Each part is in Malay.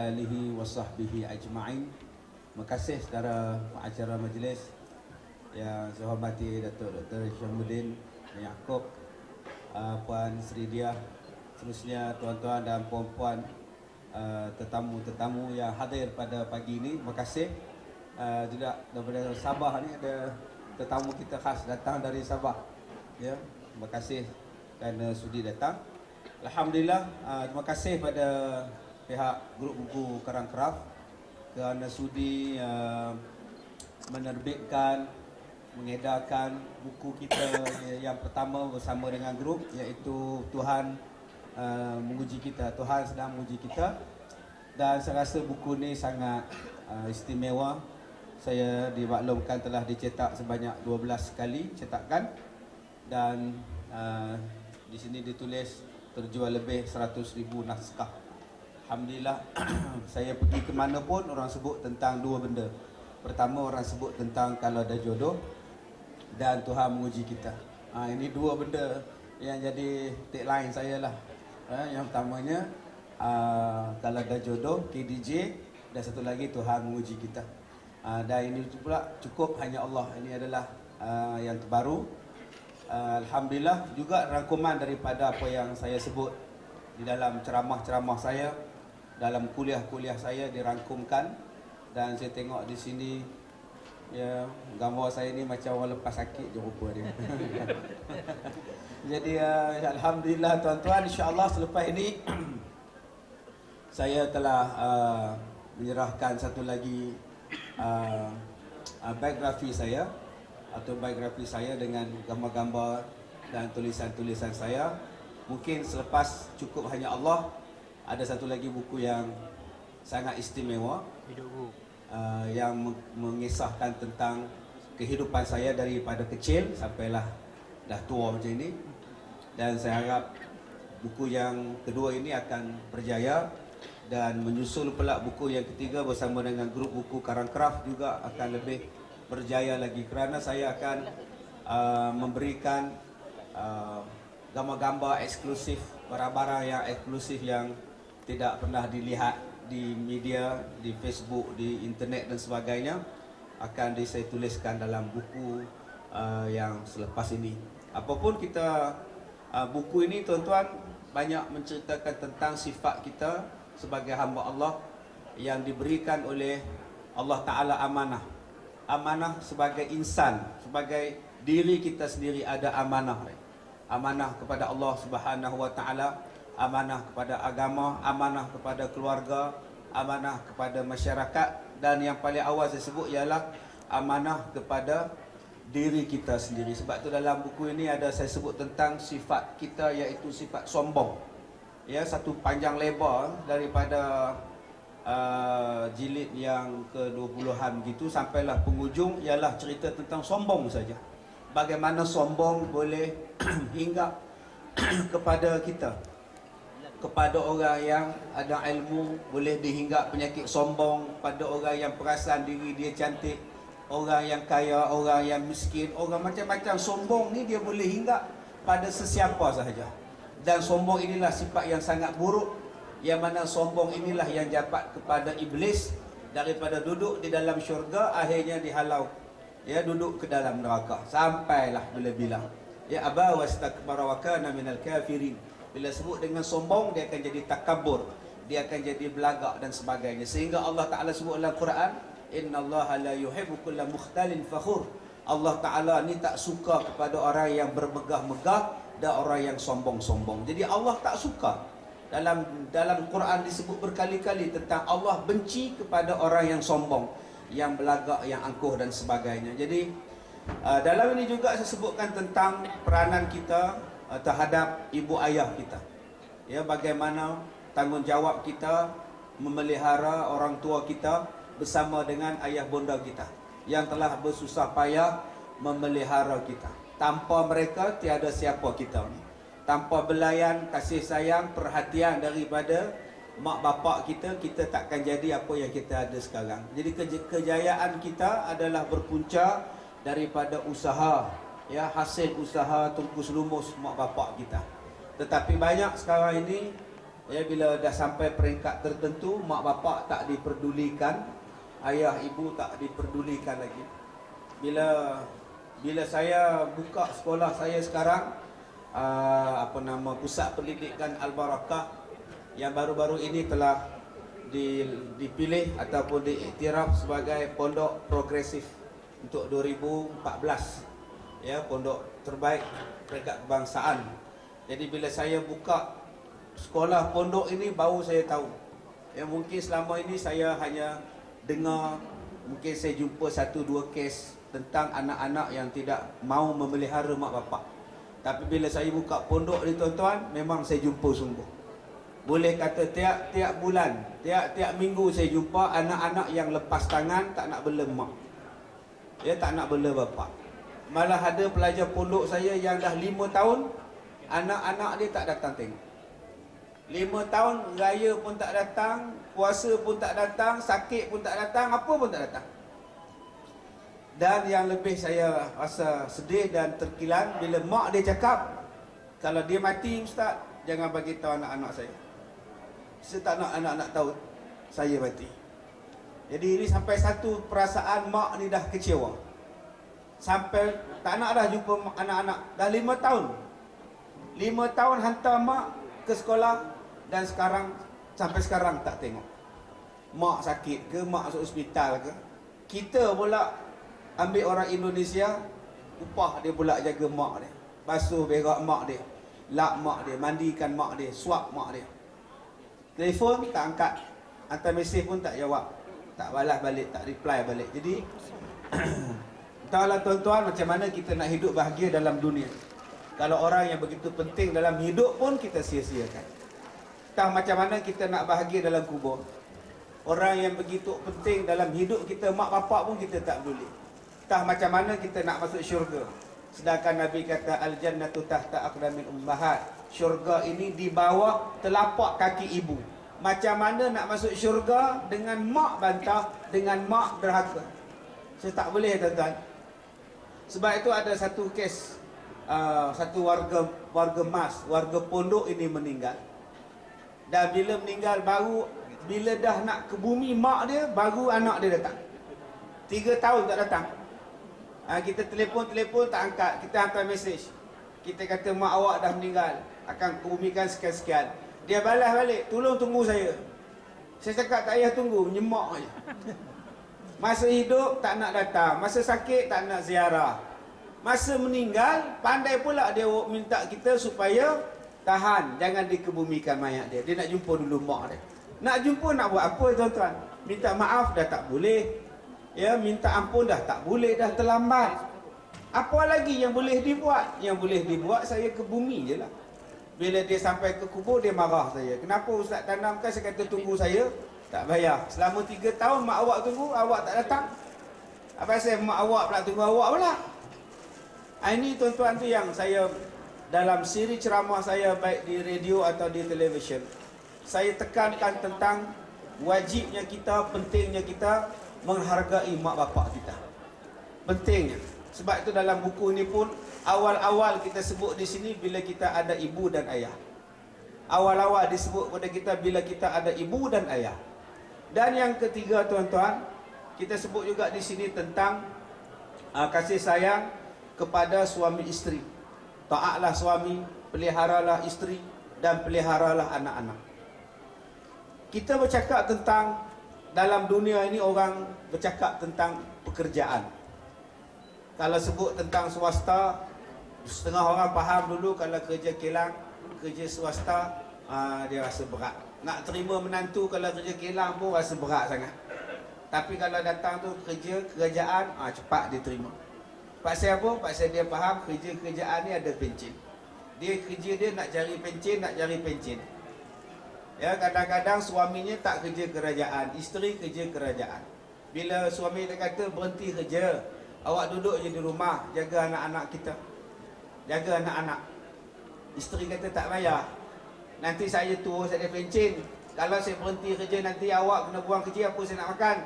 alihi wa sahbihi ajma'in. Terima kasih saudara pengacara majlis yang saya hormati Datuk Dr. Syamuddin Yaakob, Puan Sri Diah, seterusnya tuan-tuan dan puan-puan, tetamu-tetamu yang hadir pada pagi ini. Terima kasih. Juga daripada Sabah ni ada tetamu kita khas datang dari Sabah. Ya, terima kasih kerana sudi datang. Alhamdulillah, terima kasih pada pihak grup buku Karang Kraft kerana sudi menerbitkan, mengedarkan buku kita yang pertama bersama dengan grup, iaitu Tuhan menguji kita, Tuhan sedang menguji kita. Dan saya rasa buku ni sangat istimewa. Saya dimaklumkan telah dicetak sebanyak 12 kali cetakan, dan di sini ditulis terjual lebih 100,000 naskah. Alhamdulillah. Saya pergi ke mana pun orang sebut tentang dua benda. Pertama, orang sebut tentang kalau ada jodoh, dan Tuhan menguji kita. Ini dua benda yang jadi tagline saya lah. Yang pertamanya kalau ada jodoh, KDJ, dan satu lagi Tuhan menguji kita. Dan ini pula cukup hanya Allah. Ini adalah yang terbaru. Alhamdulillah, juga rangkuman daripada apa yang saya sebut di dalam ceramah-ceramah saya, dalam kuliah-kuliah saya dirangkumkan. Dan saya tengok di sini, ya, gambar saya ni macam orang lepas sakit je rupa dia. Jadi alhamdulillah tuan-tuan, insya-Allah selepas ini saya telah menyerahkan satu lagi biografi saya, atau biografi saya dengan gambar-gambar dan tulisan-tulisan saya. Mungkin selepas cukup hanya Allah, ada satu lagi buku yang sangat istimewa, yang mengisahkan tentang kehidupan saya daripada kecil sampailah dah tua macam ini. Dan saya harap buku yang kedua ini akan berjaya, dan menyusul pula buku yang ketiga bersama dengan grup buku Karang Kraft juga akan lebih berjaya lagi, kerana saya akan memberikan gambar-gambar eksklusif, barang-barang yang eksklusif yang tidak pernah dilihat di media, di Facebook, di internet dan sebagainya, akan saya tuliskan dalam buku yang selepas ini. Apapun kita, buku ini tuan-tuan banyak menceritakan tentang sifat kita sebagai hamba Allah yang diberikan oleh Allah Ta'ala amanah. Amanah sebagai insan, sebagai diri kita sendiri ada amanah. Amanah kepada Allah Subhanahu Wa Ta'ala, amanah kepada agama, amanah kepada keluarga, amanah kepada masyarakat, dan yang paling awal saya sebut ialah amanah kepada diri kita sendiri. Sebab tu dalam buku ini ada saya sebut tentang sifat kita, iaitu sifat sombong. Ya, satu panjang lebar daripada jilid yang ke-20-an gitu sampailah penghujung ialah cerita tentang sombong saja. Bagaimana sombong boleh hinggap kepada kita, kepada orang yang ada ilmu, boleh dihinggap penyakit sombong pada orang yang perasan diri dia cantik, orang yang kaya, orang yang miskin, orang macam-macam. Sombong ni dia boleh hinggap pada sesiapa sahaja. Dan sombong inilah sifat yang sangat buruk, yang mana sombong inilah yang dapat kepada iblis daripada duduk di dalam syurga, akhirnya dihalau, ya, duduk ke dalam neraka sampailah bila-bila. Ya, aba wastakbara wa kana minal kafirin. Bila sebut dengan sombong, dia akan jadi takabur, dia akan jadi belagak dan sebagainya. Sehingga Allah Ta'ala sebut dalam Quran, innallaha la yuhibbu kulla mukhtalin fakhur. Allah Ta'ala ni tak suka kepada orang yang bermegah-megah dan orang yang sombong-sombong. Jadi Allah tak suka. Dalam Quran disebut berkali-kali tentang Allah benci kepada orang yang sombong, yang belagak, yang angkuh dan sebagainya. Jadi dalam ini juga saya sebutkan tentang peranan kita terhadap ibu ayah kita. Ya, bagaimana tanggungjawab kita memelihara orang tua kita bersama dengan ayah bonda kita yang telah bersusah payah memelihara kita. Tanpa mereka tiada siapa kita ni. Tanpa belayan, kasih sayang, perhatian daripada mak bapak kita, kita takkan jadi apa yang kita ada sekarang. Jadi kejayaan kita adalah berpunca daripada usaha, ya, hasil usaha tungkus lumus mak bapak kita. Tetapi banyak sekarang ini Ya, bila dah sampai peringkat tertentu, mak bapak tak diperdulikan, ayah ibu tak diperdulikan lagi. Bila saya buka sekolah saya sekarang, Pusat Pendidikan Al-Barakah, yang baru-baru ini telah dipilih ataupun diiktiraf sebagai pondok progresif untuk 2014, ya, pondok terbaik peringkat kebangsaan. Jadi bila saya buka sekolah pondok ini, baru saya tahu, ya, mungkin selama ini saya hanya dengar, mungkin saya jumpa 1-2 kes tentang anak-anak yang tidak mau memelihara mak bapak. Tapi bila saya buka pondok ni tuan-tuan, memang saya jumpa sungguh. Boleh kata tiap bulan, tiap minggu saya jumpa anak-anak yang lepas tangan, tak nak bela mak, ya, tak nak bela bapak. Malah ada pelajar pondok saya yang dah 5 tahun, anak-anak dia tak datang tengok. 5 tahun, raya pun tak datang, puasa pun tak datang, sakit pun tak datang, apa pun tak datang. Dan yang lebih saya rasa sedih dan terkilan, bila mak dia cakap, kalau dia mati, ustaz, jangan bagi tahu anak-anak saya. Saya tak nak anak-anak tahu saya mati. Jadi ini sampai satu perasaan mak ni dah kecewa. Sampai tak nak dah jumpa anak-anak. Dah 5 tahun. 5 tahun hantar mak ke sekolah, dan sampai sekarang tak tengok. Mak sakit ke, mak masuk hospital ke. Kita pula ambil orang Indonesia, upah dia pula jaga mak dia. Basuh berak mak dia, lap mak dia, mandikan mak dia, suap mak dia. Telefon tak angkat, hantar mesej pun tak jawab, tak balas balik, tak reply balik. Jadi entahlah tuan-tuan, macam mana kita nak hidup bahagia dalam dunia kalau orang yang begitu penting dalam hidup pun kita sia-siakan. Entah macam mana kita nak bahagia dalam kubur. Orang yang begitu penting dalam hidup kita, mak bapak pun kita tak peduli. Entah macam mana kita nak masuk syurga, sedangkan Nabi kata al-jannatu tahta aqdamil ummahat, syurga ini di bawah telapak kaki ibu. Macam mana nak masuk syurga dengan mak bantah, dengan mak derhaka? Saya tak boleh, tuan-tuan. Sebab itu ada satu kes, satu warga mas, warga pondok ini meninggal. Dan bila meninggal, bila dah nak ke bumi mak dia, baru anak dia datang. 3 tahun tak datang. Kita telefon tak angkat, kita hantar mesej, kita kata mak awak dah meninggal, akan kebumikan sekian-sekian. Dia balas balik, tolong tunggu saya. Saya cakap tak payah tunggu, menyemak je. Masa hidup tak nak datang, masa sakit tak nak ziarah, masa meninggal pandai pula dia minta kita supaya tahan, jangan dikebumikan mayat dia. Dia nak jumpa dulu mak dia. Nak jumpa nak buat apa, tuan-tuan? Minta maaf dah tak boleh, ya, minta ampun dah tak boleh, dah terlambat. Apa lagi yang boleh dibuat? Yang boleh dibuat, saya ke bumi je lah. Bila dia sampai ke kubur, dia marah saya. Kenapa ustaz tanamkan? Saya kata tunggu saya, tak bayar. Selama 3 tahun mak awak tunggu, awak tak datang. Apa saya mak awak pula tunggu awak pula? Ini tuan-tuan tu yang saya, dalam siri ceramah saya, baik di radio atau di televisyen, saya tekankan tentang wajibnya kita, pentingnya kita menghargai mak bapak kita. Pentingnya. Sebab itu dalam buku ini pun awal-awal kita sebut di sini bila kita ada ibu dan ayah. Awal-awal disebut kepada kita bila kita ada ibu dan ayah. Dan yang ketiga, tuan-tuan, kita sebut juga di sini tentang kasih sayang kepada suami isteri. Taatlah suami, peliharalah isteri, dan peliharalah anak-anak. Kita bercakap tentang, dalam dunia ini orang bercakap tentang pekerjaan. Kalau sebut tentang swasta, setengah orang faham dulu kalau kerja kilang, kerja swasta, dia rasa berat. Nak terima menantu kalau kerja kilang pun rasa berat sangat. Tapi kalau datang tu kerjaan, cepat dia terima. Pasal apa? Pasal dia faham kerjaan ni ada pencen. Dia kerja dia nak cari pencen, Ya, kadang-kadang suaminya tak kerja kerajaan, isteri kerja kerajaan. Bila suami dia kata berhenti kerja, awak duduk je di rumah, jaga anak-anak kita, jaga anak-anak. Isteri kata tak payah, nanti saya tua, saya ada pencen. Kalau saya berhenti kerja, nanti awak kena buang kerja, apa saya nak makan?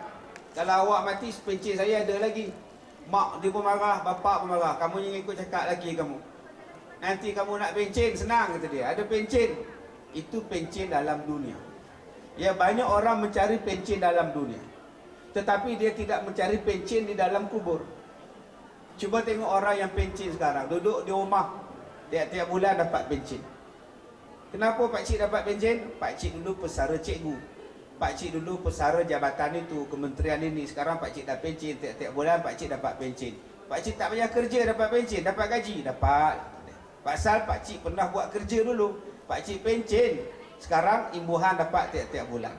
Kalau awak mati, pencen saya ada lagi. Mak dia pun marah, bapak pun marah. Kamu yang ikut cakap lagi kamu. Nanti kamu nak pencen, senang kata dia, ada pencen. Itu pencen dalam dunia. Ya, banyak orang mencari pencen dalam dunia, tetapi dia tidak mencari pencen di dalam kubur. Cuba tengok orang yang pencen sekarang, duduk di rumah, tiap-tiap bulan dapat pencen. Kenapa pakcik dapat pencen? Pakcik dulu pesara cikgu, pakcik dulu pesara jabatan itu, kementerian ini. Sekarang pakcik dah pencen, tiap-tiap bulan pakcik dapat pencen. Pakcik tak payah kerja dapat pencen, dapat gaji, dapat. Pasal pakcik pernah buat kerja dulu, pakcik pencen. Sekarang imbuhan dapat tiap-tiap bulan.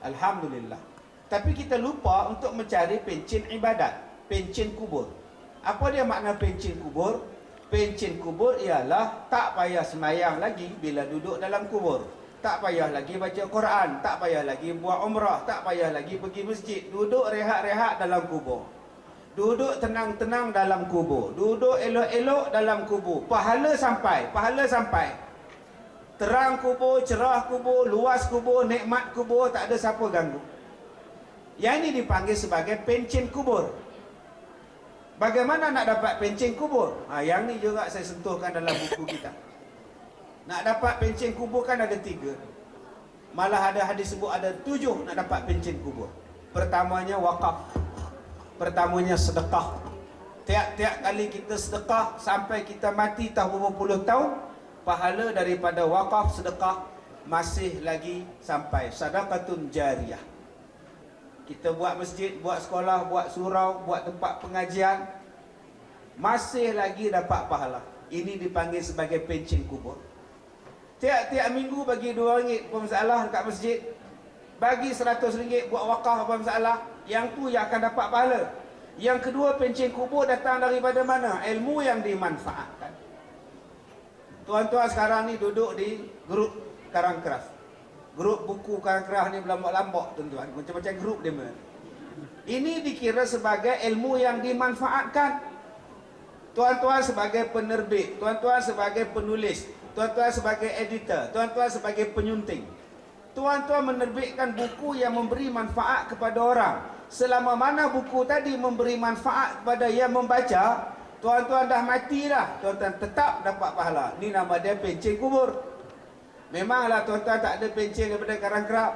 Alhamdulillah. Tapi kita lupa untuk mencari pencen ibadat, pencen kubur. Apa dia makna pencen kubur? Pencen kubur ialah tak payah semayang lagi bila duduk dalam kubur. Tak payah lagi baca Quran, tak payah lagi buat umrah, tak payah lagi pergi masjid. Duduk rehat-rehat dalam kubur. Duduk tenang-tenang dalam kubur. Duduk elok-elok dalam kubur. Pahala sampai, pahala sampai. Terang kubur, cerah kubur, luas kubur, nikmat kubur, tak ada siapa ganggu. Yang ini dipanggil sebagai pencen kubur. Bagaimana nak dapat pencen kubur? Yang ni juga saya sentuhkan dalam buku kita. Nak dapat pencen kubur kan ada 3. Malah ada hadis sebut ada 7 nak dapat pencen kubur. Pertamanya wakaf. Pertamanya sedekah. Tiap-tiap kali kita sedekah sampai kita mati tahu berapa puluh tahun, pahala daripada wakaf sedekah masih lagi sampai. Sedekatun jariyah. Kita buat masjid, buat sekolah, buat surau, buat tempat pengajian, masih lagi dapat pahala. Ini dipanggil sebagai pencen kubur. Tiap-tiap minggu bagi RM2 apa masalah dekat masjid. Bagi RM100 buat wakaf apa masalah. Yang tu yang akan dapat pahala. Yang kedua, pencen kubur datang daripada mana? Ilmu yang dimanfaatkan. Tuan-tuan sekarang ni duduk di grup Karang Keras. Grup buku Karang Keras ni berlambak-lambak tuan-tuan. Macam-macam grup dia. Ini dikira sebagai ilmu yang dimanfaatkan. Tuan-tuan sebagai penerbit, tuan-tuan sebagai penulis, tuan-tuan sebagai editor, tuan-tuan sebagai penyunting. Tuan-tuan menerbitkan buku yang memberi manfaat kepada orang. Selama mana buku tadi memberi manfaat kepada yang membaca, tuan-tuan dah mati dah, tuan-tuan tetap dapat pahala. Ini nama dia pencen kubur. Memanglah tuan-tuan tak ada pencen daripada Karang Kerap.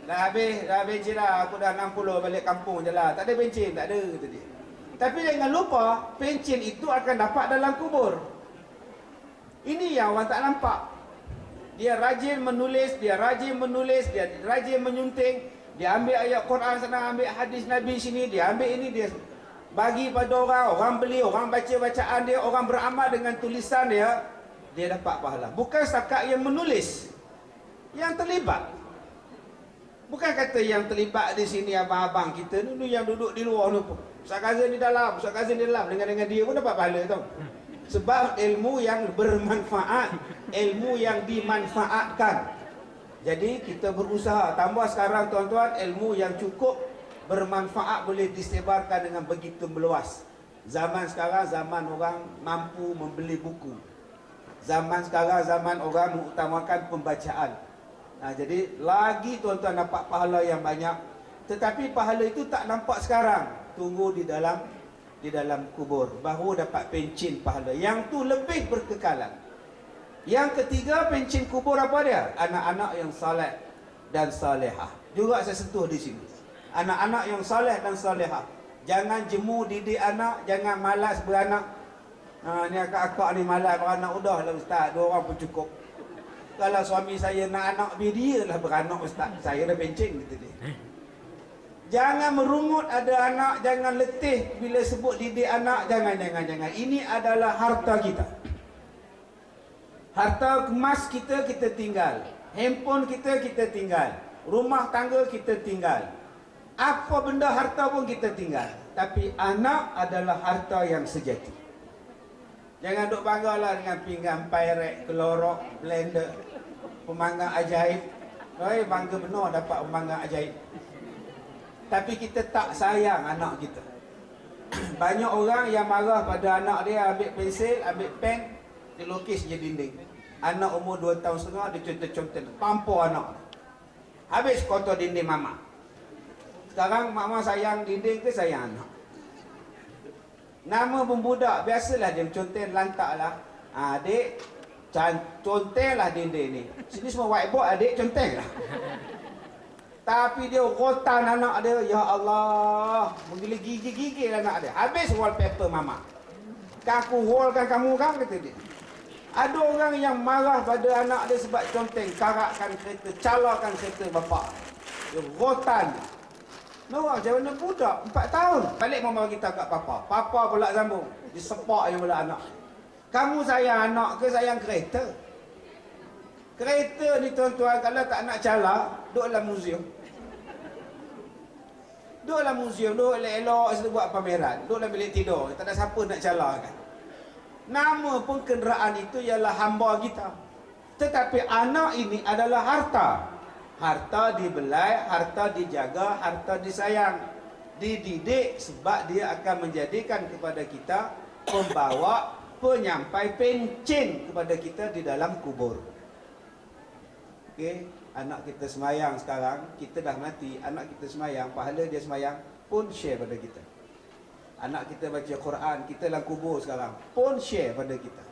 Dah habis je lah, aku dah 60 balik kampung je lah. Tak ada pencen, tak ada, kata dia. Tapi jangan lupa, pencen itu akan dapat dalam kubur. Ini yang orang tak nampak. Dia rajin menulis, dia rajin menyunting. Dia ambil ayat Quran sana, ambil hadis Nabi sini, dia ambil ini, dia bagi pada orang beli, orang baca bacaan dia, orang beramal dengan tulisan dia, dia dapat pahala. Bukan setakat yang menulis, yang terlibat. Bukan kata yang terlibat di sini abang-abang kita ni yang duduk di luar tu. Ustaz Kazim di dalam, Ustaz Kazim di dalam, dengan dia pun dapat pahala tau. Sebab ilmu yang bermanfaat, ilmu yang dimanfaatkan. Jadi kita berusaha tambah sekarang tuan-tuan, ilmu yang cukup bermanfaat boleh disebarkan dengan begitu meluas. Zaman sekarang zaman orang mampu membeli buku. Zaman sekarang zaman orang mengutamakan pembacaan. Jadi lagi tuan-tuan dapat pahala yang banyak. Tetapi pahala itu tak nampak sekarang. Tunggu di dalam kubur baru dapat pencen pahala. Yang tu lebih berkekalan. Yang ketiga, pencen kubur apa dia? Anak-anak yang saleh dan salehah. Juga saya sentuh di sini. Anak-anak yang saleh dan salehah. Jangan jemu didik anak, jangan malas beranak. Ni akak-akak ni malas beranak, udahlah ustaz, 2 orang pun cukup. Kalau suami saya nak anak, dia lah beranak ustaz. Saya dah pencen, kata dia. Jangan merungut ada anak, jangan letih bila sebut didik anak, jangan. Ini adalah harta kita. Harta emas kita tinggal. Handphone kita tinggal. Rumah tangga kita tinggal. Apa benda harta pun kita tinggal. Tapi anak adalah harta yang sejati. Jangan duk banggalah dengan pinggan, pirek, kelorok, blender, pemanggang ajaib. Bangga benar dapat pemanggang ajaib. Tapi kita tak sayang anak kita. Banyak orang yang marah pada anak dia, ambil pensel, ambil pen, dia lukis je dinding. Anak umur 2 tahun setengah, dia contoh-contoh, pampur anak. Habis kotor dinding mama. Sekarang mama sayang dinding ke sayang anak? Nama pembudak, biasalah dia contoh lantak lah. Adik, Conteng lah dinding ni. Sini semua whiteboard adik, conteng lah. Tapi dia rotan anak dia, ya Allah, menggigil-gigil anak dia. Habis wallpaper mama. Aku holkan kamu kan, kata dia. Ada orang yang marah pada anak dia sebab conteng, karakkan kereta, calakan kereta bapak. Dia rotan. Noah macam mana budak 4 tahun. Balik mama kita kat papa. Papa pula sambung. Dia sepak je pula anak. Kamu sayang anak ke sayang kereta? Kereta ni tuan-tuan, kalau tak nak cala, duduk dalam muzium. Duduk dalam muzium, duduk elok-elok, sedang buat pameran. Duduk dalam bilik tidur, tak ada siapa nak cala kan. Nama pun kenderaan itu ialah hamba kita. Tetapi anak ini adalah harta. Harta dibelai, harta dijaga, harta disayang. Dididik sebab dia akan menjadikan kepada kita pembawa, penyampai, pencen kepada kita di dalam kubur. Okey, anak kita semayang sekarang, kita dah mati, anak kita semayang, pahala dia semayang pun share pada kita. Anak kita baca Quran, kita dalam kubur sekarang, pun share pada kita.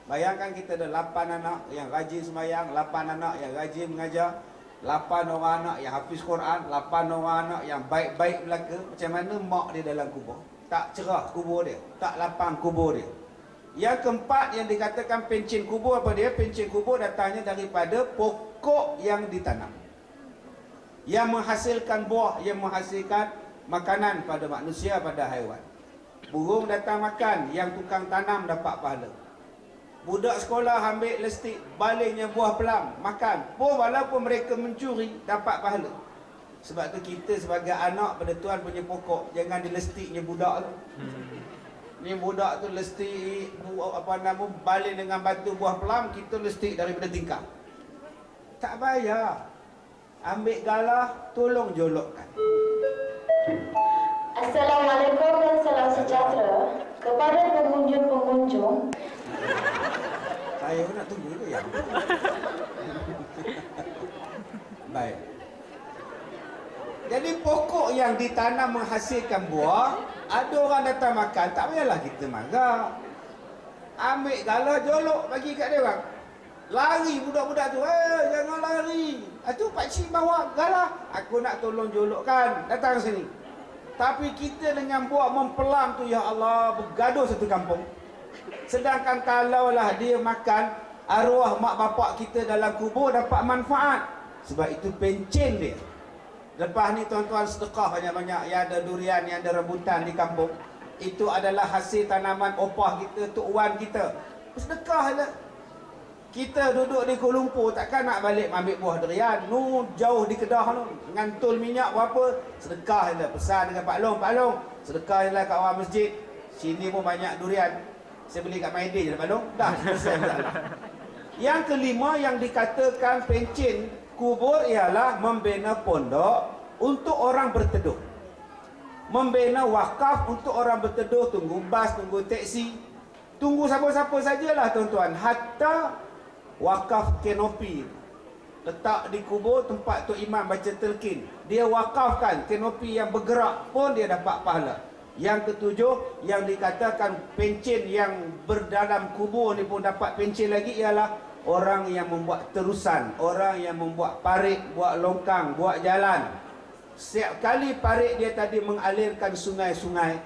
Bayangkan kita ada 8 anak yang rajin semayang, 8 anak yang rajin mengajar, 8 orang anak yang hafiz Quran, 8 orang anak yang baik-baik belaka. Macam mana mak dia dalam kubur? Tak cerah kubur dia, tak lapang kubur dia. Yang keempat yang dikatakan pencen kubur, apa dia? Pencen kubur datangnya daripada pokok yang ditanam, yang menghasilkan buah, yang menghasilkan makanan pada manusia, pada haiwan. Burung datang makan, yang tukang tanam dapat pahala. Budak sekolah ambil lestik, baliknya buah pelam, makan. Walaupun mereka mencuri, dapat pahala. Sebab tu kita sebagai anak pada Tuhan punya pokok, jangan dilestiknya budak tu. Ni budak tu lestik balik dengan batu buah pelam, kita lestik daripada tingkap. Tak bayar. Ambil galah, tolong jolokkan. Assalamualaikum dan salam sejahtera kepada pengunjung-pengunjung. Saya pun nak tunggu tu ya. Baik. Jadi pokok yang ditanam menghasilkan buah, ada orang datang makan, tak payahlah kita marah. Ambil galah, jolok bagi kat dia orang. Lari budak-budak tu, jangan lari. Tu pakcik bawa galah, aku nak tolong jolokkan, datang sini. Tapi kita dengan buat mempelam tu, ya Allah, bergaduh satu kampung. Sedangkan kalaulah dia makan, arwah mak bapak kita dalam kubur dapat manfaat. Sebab itu pencen dia. Lepas ni tuan-tuan sedekah banyak-banyak. Yang ada durian, yang ada rambutan di kampung, itu adalah hasil tanaman opah kita, tok wan kita. Sedekah lah. Kita duduk di Kuala Lumpur, takkan nak balik ambil buah durian. Nu jauh di Kedah tu, ngantul minyak berapa, sedekah lah. Pesan dengan Pak Long, Pak Long, sedekah lah kat orang masjid. Sini pun banyak durian. Saya beli kat Maidin je Pak Long. Dah selesai. Yang kelima yang dikatakan pencen kubur ialah membina pondok untuk orang berteduh. Membina wakaf untuk orang berteduh, tunggu bas, tunggu teksi, tunggu siapa-siapa sajalah tuan-tuan. Hatta wakaf kenopi letak di kubur tempat Tok Imam baca telkin, dia wakafkan kenopi yang bergerak pun dia dapat pahala. Yang ketujuh yang dikatakan pencen yang berdalam kubur ni pun dapat pencen lagi ialah orang yang membuat terusan, orang yang membuat parit, buat longkang, buat jalan. Setiap kali parit dia tadi mengalirkan sungai-sungai,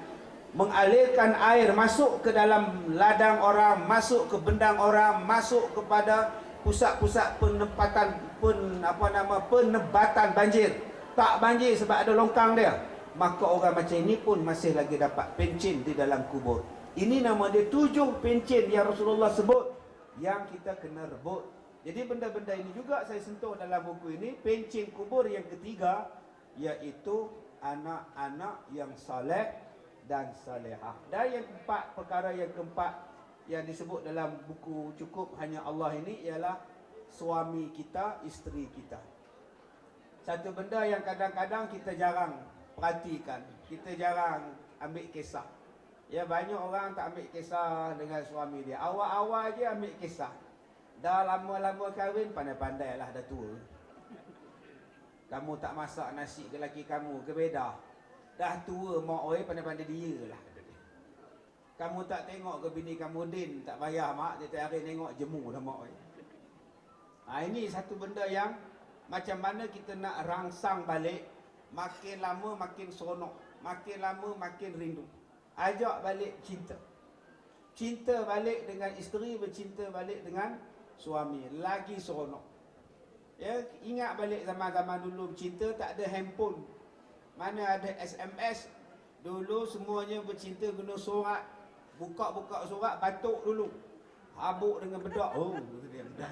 mengalirkan air masuk ke dalam ladang orang, masuk ke bendang orang, masuk kepada pusat-pusat penempatan penebatan banjir. Tak banjir sebab ada longkang dia. Maka orang macam ini pun masih lagi dapat pencen di dalam kubur. Ini nama dia 7 pencen yang Rasulullah sebut yang kita kena rebut. Jadi benda-benda ini juga saya sentuh dalam buku ini. Pencen kubur yang ketiga iaitu anak-anak yang soleh dan salihah. Dan yang keempat, perkara yang keempat yang disebut dalam buku Cukup Hanya Allah ini ialah suami kita, isteri kita. Satu benda yang kadang-kadang kita jarang perhatikan, kita jarang ambil kisah. Ya, banyak orang tak ambil kisah dengan suami dia. Awal-awal je ambil kisah. Dah lama-lama kahwin, pandai-pandai lah dah tua. Kamu tak masak nasi ke laki kamu ke beda? Dah tua mak oi, pandai-pandai dia lah. Kamu tak tengok ke bini kamu Din, tak payah mak, dia tiap hari tengok jemu dah mak. Ini satu benda yang macam mana kita nak rangsang balik. Makin lama makin seronok, makin lama makin rindu. Ajak balik cinta. Cinta balik dengan isteri, bercinta balik dengan suami, lagi seronok. Ya, ingat balik zaman-zaman dulu bercinta tak ada handphone. Mana ada SMS. Dulu semuanya bercinta guna surat. Buka-buka surat, batuk dulu. Habuk dengan bedak. Oh, dia bedak.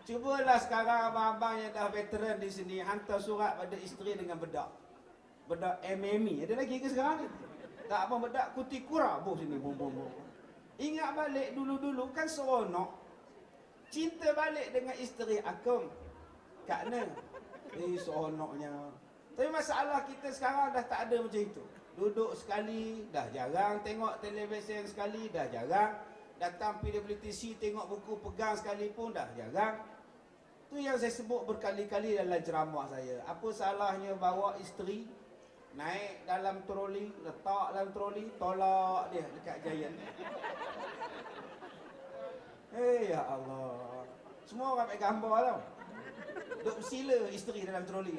Cubalah sekarang abang-abang yang dah veteran di sini hantar surat pada isteri dengan bedak. Bedak MME. Ada lagi ke sekarang ni? Tak apa, bedak kutikura. Boh sini, bom. Ingat balik dulu-dulu kan seronok. Cinta balik dengan isteri akam. Kak Ne. Seronoknya. Tapi masalah kita sekarang dah tak ada macam itu. Duduk sekali, dah jarang. Tengok televisyen sekali, dah jarang. Datang PWTC tengok buku pegang sekali pun dah jarang. Tu yang saya sebut berkali-kali dalam ceramah saya. Apa salahnya bawa isteri naik dalam troli, letak dalam troli, tolak dia dekat Giant. Ya Allah. Semua orang ambil gambar tau. Duk bersila isteri dalam troli.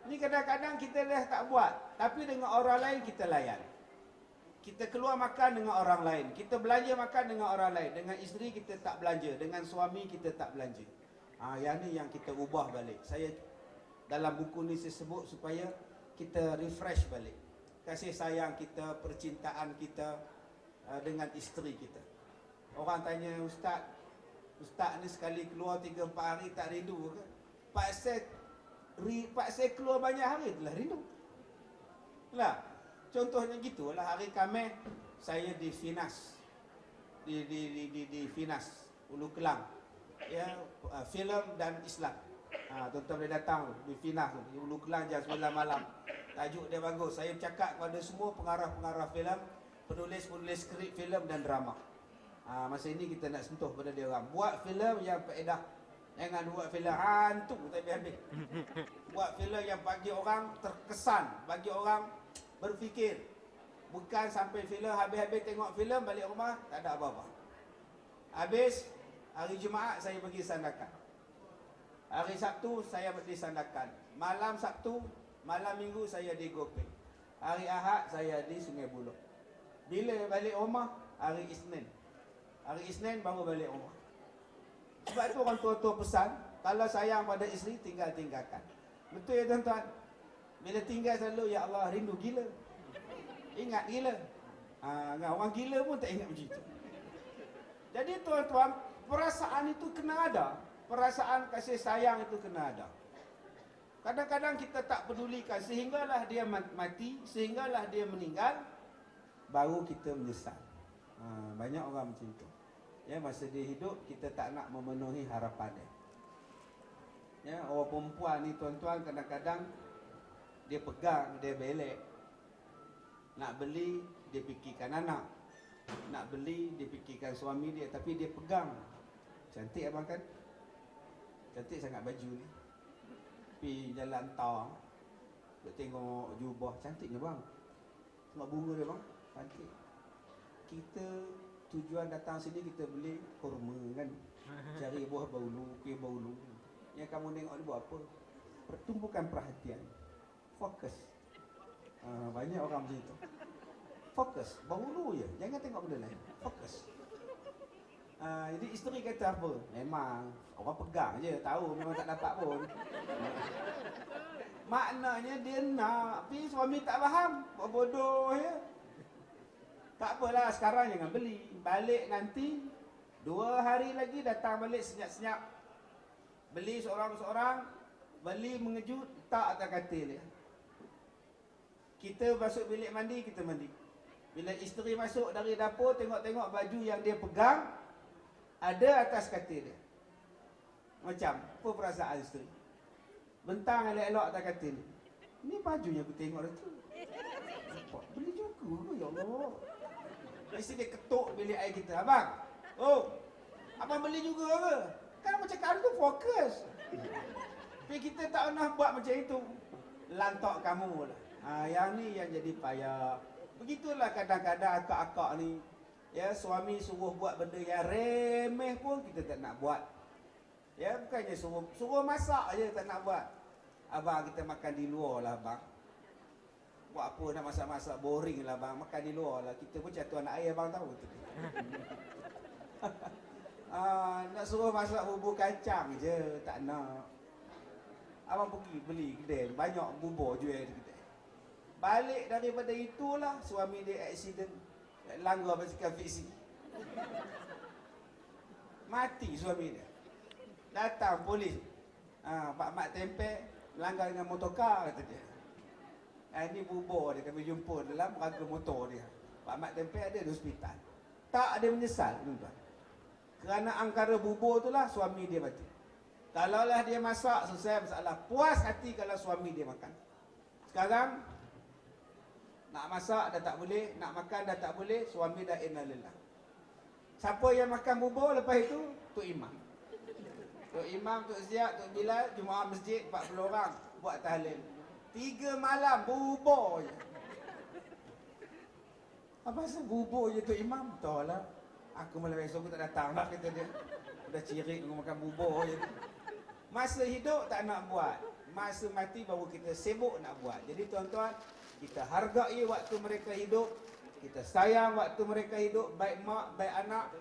Ni kadang-kadang kita dah tak buat, tapi dengan orang lain kita layan. Kita keluar makan dengan orang lain, kita belanja makan dengan orang lain. Dengan isteri kita tak belanja, dengan suami kita tak belanja. Yang ni yang kita ubah balik. Saya dalam buku ni saya sebut supaya kita refresh balik kasih sayang kita, percintaan kita dengan isteri kita. Orang tanya, Ustaz ni sekali keluar 3-4 hari tak rindu ke? Pak saya keluar banyak hari telah rindu lah. Contohnya gitulah, hari Khamis saya di Finas, di Finas Ulu Kelang, ya, filem dan Islam. Tuan-tuan boleh datang di Finas di Ulu Kelang jam 9 malam. Tajuk dia bagus. Saya bercakap kepada semua pengarah-pengarah filem, penulis-penulis skrip filem dan drama. Masa ini kita nak sentuh pada dia orang. Buat filem yang faedah. Jangan buat filem hantu tak habis-habis. Buat filem yang bagi orang terkesan, bagi orang berfikir. Bukan sampai filem habis-habis tengok filem balik rumah tak ada apa-apa. Habis hari Jumaat saya pergi Sandakan. Hari Sabtu saya pergi Sandakan. Malam Sabtu, malam Minggu saya di Gopeng. Hari Ahad saya di Sungai Buloh. Bila balik rumah? Hari Isnin. Hari Isnin baru balik rumah. Sebab itu orang tua-tua pesan, kalau sayang pada isteri, tinggalkan. Betul ya tuan-tuan? Bila tinggal selalu, ya Allah, rindu gila. Ingat gila. Orang gila pun tak ingat macam itu. Jadi tuan-tuan, perasaan itu kena ada. Perasaan kasih sayang itu kena ada. Kadang-kadang kita tak pedulikan, sehinggalah dia mati, sehinggalah dia meninggal, baru kita menyesal. Banyak orang macam itu. Ya, masa dia hidup, kita tak nak memenuhi harapan dia. Ya, orang perempuan ni tuan-tuan kadang-kadang dia pegang, dia belek. Nak beli, dia fikirkan anak. Nak beli, dia fikirkan suami dia. Tapi dia pegang. Cantik abang kan? Cantik sangat baju ni. Pergi jalan tawang, dia tengok jubah. Cantiknya bang. Tengok bunga dia bang. Cantik. Kita tujuan datang sini kita beli kurma kan. Cari buah baulu, kuih baulu. Yang kamu tengok ni buat apa? Pertumbukan perhatian. Fokus. Banyak orang macam itu. Fokus. Baulu je. Jangan tengok benda lain. Fokus. Jadi isteri kata apa? Memang orang pegang je. Tahu memang tak dapat pun. Maknanya dia nak. Tapi suami tak faham. Buat bodoh ya. Tak apalah, sekarang jangan beli. Balik nanti 2 hari lagi datang balik senyap-senyap. Beli seorang-seorang. Beli mengejut. Tak atas katil dia. Kita masuk bilik mandi, kita mandi. Bila isteri masuk dari dapur, tengok-tengok baju yang dia pegang ada atas katil dia. Macam, apa perasaan isteri? Bentang elok-elok atas katil. Ni bajunya aku tengok dah tu. Beli juga, ya Allah. Mesti dia ketuk bilik air kita. Abang, abang beli juga ke? Kan macam kali tu fokus. Tapi kita tak pernah buat macam itu. Lantak kamu lah. Yang ni yang jadi payah. Begitulah kadang-kadang akak-akak ni, ya, suami suruh buat benda yang remeh pun kita tak nak buat. Ya, bukannya suruh masak je tak nak buat. Abang, kita makan di luar lah abang. Buat apa nak masak-masak, boring lah abang, makan di luar lah. Kita pun jatuh anak air abang tahu tu. Nak suruh masak bubur kacang je, tak nak. Abang pergi beli kedai, banyak bubur jual di kedai. Balik daripada itulah suami dia aksiden, langgar basikal fiksi. Mati suami dia. Datang polis. Pak Mat tempel melanggar dengan motorkar, kata dia. Ini bubur dia, kami jumpa dalam raga motor dia. Pak Mat tempel ada di hospital. Tak ada menyesal, tuan-tuan. Kerana angkara bubur itulah suami dia mati. Kalaulah dia masak, selesai masalah. Puas hati kalau suami dia makan. Sekarang nak masak dah tak boleh, nak makan dah tak boleh, suami dah innalillah. Siapa yang makan bubur lepas itu? Tok Imam. Tok Imam, Tok Ziad, Tok Bilal, Jumaat masjid 40 orang buat tahlil. 3 malam bubur je. Apa pasal bubur je Tok Imam? Tahu lah. Aku malam esok aku tak datang lah, kata dia. Dah cirit aku makan bubur je. Masa hidup tak nak buat, masa mati baru kita sibuk nak buat. Jadi tuan-tuan, kita hargai waktu mereka hidup, kita sayang waktu mereka hidup, baik mak, baik anak,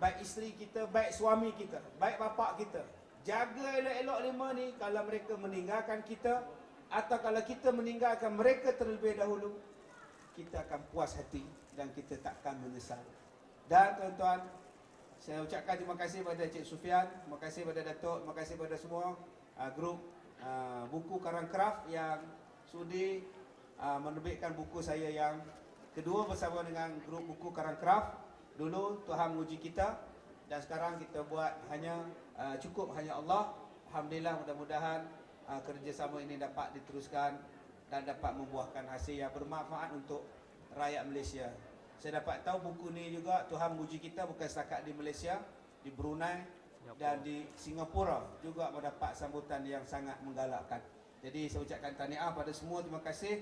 baik isteri kita, baik suami kita, baik bapa kita. Jaga elok-elok 5 ni. Kalau mereka meninggalkan kita, atau kalau kita meninggalkan mereka terlebih dahulu, kita akan puas hati dan kita takkan menyesal. Dan tuan-tuan, saya ucapkan terima kasih kepada Cik Sufian, terima kasih kepada Datuk, terima kasih kepada semua grup buku Karang Kraft yang sudi menerbitkan buku saya yang kedua bersama dengan grup buku Karang Kraft. Dulu Tuhan menguji kita dan sekarang kita buat hanya cukup hanya Allah. Alhamdulillah, mudah-mudahan kerjasama ini dapat diteruskan dan dapat membuahkan hasil yang bermanfaat untuk rakyat Malaysia. Saya dapat tahu buku ni juga Tuhan menguji kita bukan setakat di Malaysia, di Brunei dan di Singapura juga mendapat sambutan yang sangat menggalakkan. Jadi saya ucapkan tahniah pada semua, terima kasih.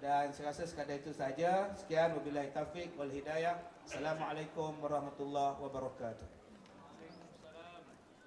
Dan saya rasa sekadar itu saja. Sekian, wabillahi taufik wal hidayah. Assalamualaikum warahmatullahi wabarakatuh.